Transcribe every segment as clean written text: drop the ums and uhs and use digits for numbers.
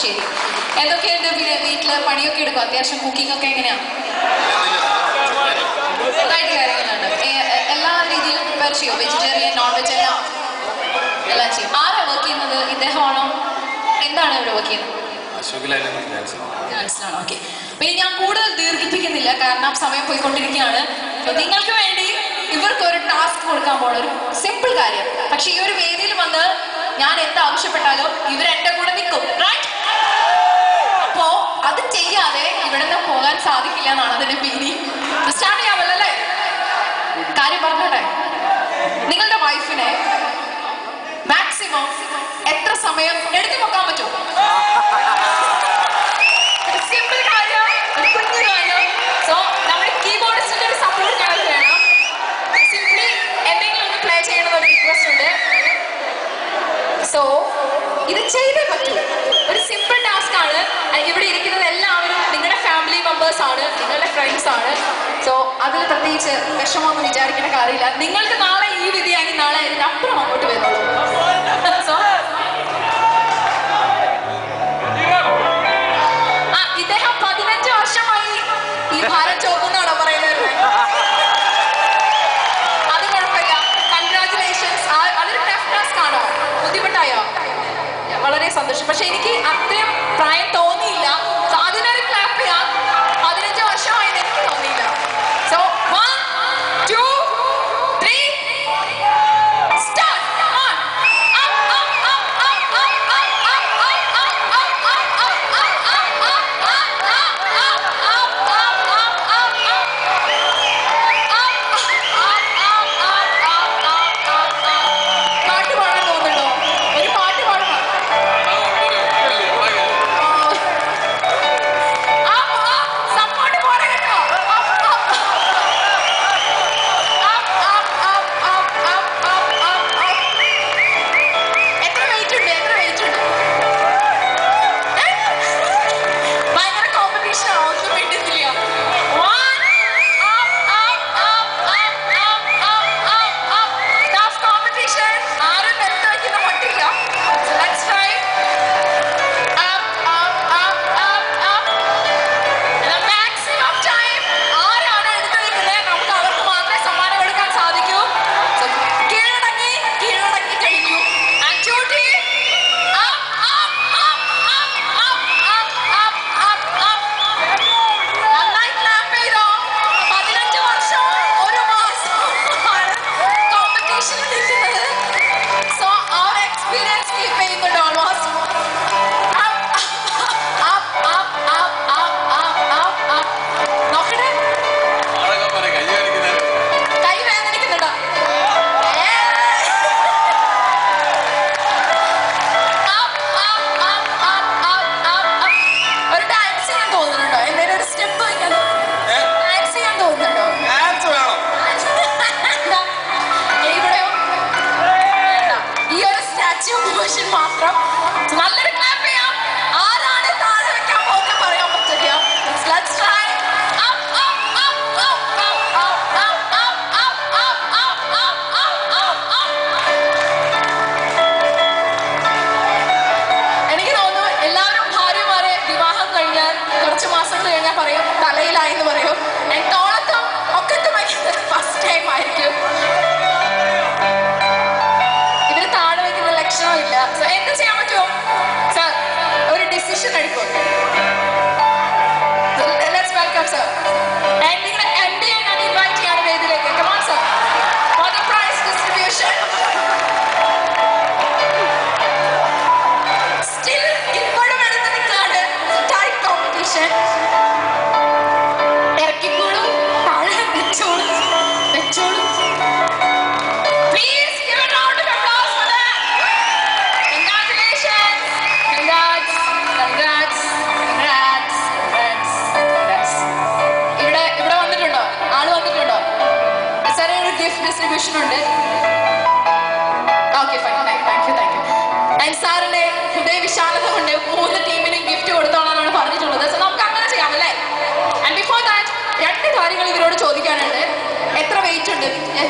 ശരി. എന്തൊക്കെയുണ്ട് പിന്നെ വീട്ടില് പണിയൊക്കെ എടുക്കും? അത്യാവശ്യം കുക്കിംഗ് ഒക്കെ എങ്ങനെയാ? നന്നായിട്ട് കാര്യങ്ങളുണ്ട്. എല്ലാ രീതിയിലും പ്രിപ്പയർ ചെയ്യും? വെജിറ്റേറിയൻ, നോൺ വെജ് എല്ലാം ചെയ്യും. ആരാ വർക്ക് ചെയ്യുന്നത്? ഇദ്ദേഹമാണോ? എന്താണ് ഇവിടെ വർക്ക് ചെയ്യുന്നത്? ഡാൻസിലാണോ? ഓക്കെ. പിന്നെ ഞാൻ കൂടുതൽ ദീർഘിപ്പിക്കുന്നില്ല, കാരണം സമയം പോയിക്കൊണ്ടിരിക്കുകയാണ്. നിങ്ങൾക്ക് വേണ്ടി ഇവർക്ക് ഒരു ടാസ്ക് കൊടുക്കാൻ പോണ ഒരു സിമ്പിൾ കാര്യം. പക്ഷെ ഈ ഒരു വേദിയിൽ വന്ന് ഞാൻ എന്ത് ആവശ്യപ്പെട്ടാലും ഇവർ എന്റെ കൂടെ നിൽക്കും. അപ്പോ അത് ചെയ്യാതെ ഇവിടെ നിന്ന് പോകാൻ സാധിക്കില്ല എന്നാണ് അതിന്റെ മീനിങ്. സ്റ്റാർട്ട് ചെയ്യാമല്ലോ അല്ലേ? കാര്യം പറഞ്ഞോട്ടെ. നിങ്ങളുടെ വൈഫിനെ മാക്സിമം എത്ര സമയം എടുത്തു നോക്കാൻ പറ്റും? സിമ്പിൾ കാര്യം, ഒരു കുഞ്ഞു കാര്യം. സോ നമ്മുടെ കീബോർഡിസ്റ്റിന്റെ ഒരു സപ്പോർട്ട് ഞങ്ങൾക്ക് വേണം. സിംപ്ലി എന്തെങ്കിലും ഒന്ന് പ്ലേ ചെയ്യണമെന്ന് ഒരു റിക്വസ്റ്റ് ഉണ്ട്. സോ ഇത് ചെയ്തേ പറ്റൂ. ഒരു സിമ്പിൾ ടാസ്ക് ആണ്. ഇവിടെ ഇരിക്കുന്നത് എല്ലാവരും നിങ്ങളുടെ ഫാമിലി മെമ്പേഴ്സ് ആണ്, നിങ്ങളുടെ ഫ്രണ്ട്സ് ആണ്. സോ അതിൽ പ്രത്യേകിച്ച് വിഷമമൊന്നും വിചാരിക്കേണ്ട കാര്യമില്ല. നിങ്ങൾക്ക് നാളെ ഈ വിധിയാണെങ്കിൽ നാളെ ഇതിനപ്പുറം അങ്ങോട്ട് വരുന്നുള്ളൂ. സോ ഇദ്ദേഹം 15 വർഷമായി ഈ ഭാരം ചോക്കുന്നാണോ പറയുന്നത്? അത് കുഴപ്പമില്ല. കൺഗ്രാറ്റുലേഷൻസ്. അതൊരു ടഫ് ടാസ്ക് ആണോ? ബുദ്ധിമുട്ടായോ? വളരെ സന്തോഷം. പക്ഷെ എനിക്ക് അത്രയും പ്രായം തോന്നിയില്ല. സോ അതിനൊരു ക്ലാപ്പ് ചെയ്യാം. 15 വർഷമായി എനിക്ക് തോന്നിയില്ല. So 1 2 3 start.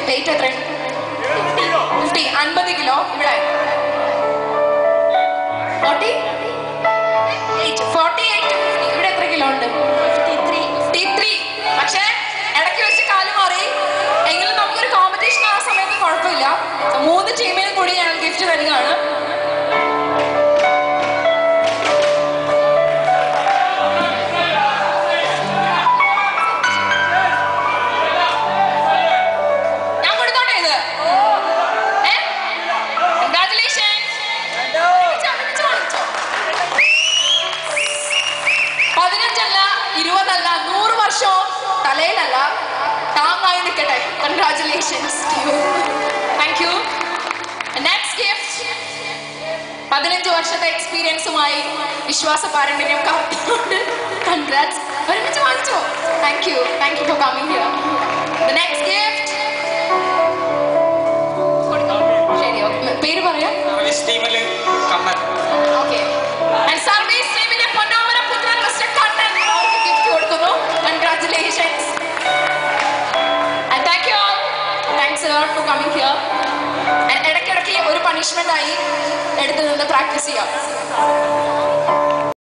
വെയിറ്റ് എത്ര? 50 കിലോ. ഇവിടെ 40 ഉണ്ട്? 53. പക്ഷേ ഇടയ്ക്ക് വെച്ച് കാല് മാറി. എങ്കിലും നമുക്കൊരു കോമ്പറ്റീഷൻ ആ സമയത്ത് കുഴപ്പമില്ല. 3 ടീമിനും കൂടി ഞങ്ങൾ ഗിഫ്റ്റ് തരികയാണ്. ഞാൻ കൊടുത്തോട്ടെ ഇത്? കൺഗ്രാറ്റുലേഷൻസ്. 15 അല്ല, 20 അല്ല, 100 വർഷം തലയിലല്ല, താങ്ങായി നിൽക്കട്ടെ. Congratulations to you. Thank you. Next gift 15 വർഷത്തെ എക്സ്പീരിയൻസുമായി വിശ്വാസ പാരമ്പര്യം കാത്തുകൊണ്ട് കൺഗ്രാറ്റ്സ്. ഒരുമിച്ച് വാങ്ങിച്ചോ? Thank you for coming here. The next gift ശരി, പേര് പറയാം. ഓക്കെ. സർവീസ് ടീമിന്റെ പൊന്നാമന പുത്രൻ മിസ്റ്റർ കണ്ണൻ അവർക്ക് ഗിഫ്റ്റ് കൊടുക്കുന്നു. Congratulations and thank you all. Thanks a lot for coming here. ഇടയ്ക്കിടയ്ക്ക് ഒരു പണിഷ്മെന്റ് ആയി എടുത്തു നിന്ന് പ്രാക്ടീസ് ചെയ്യാം.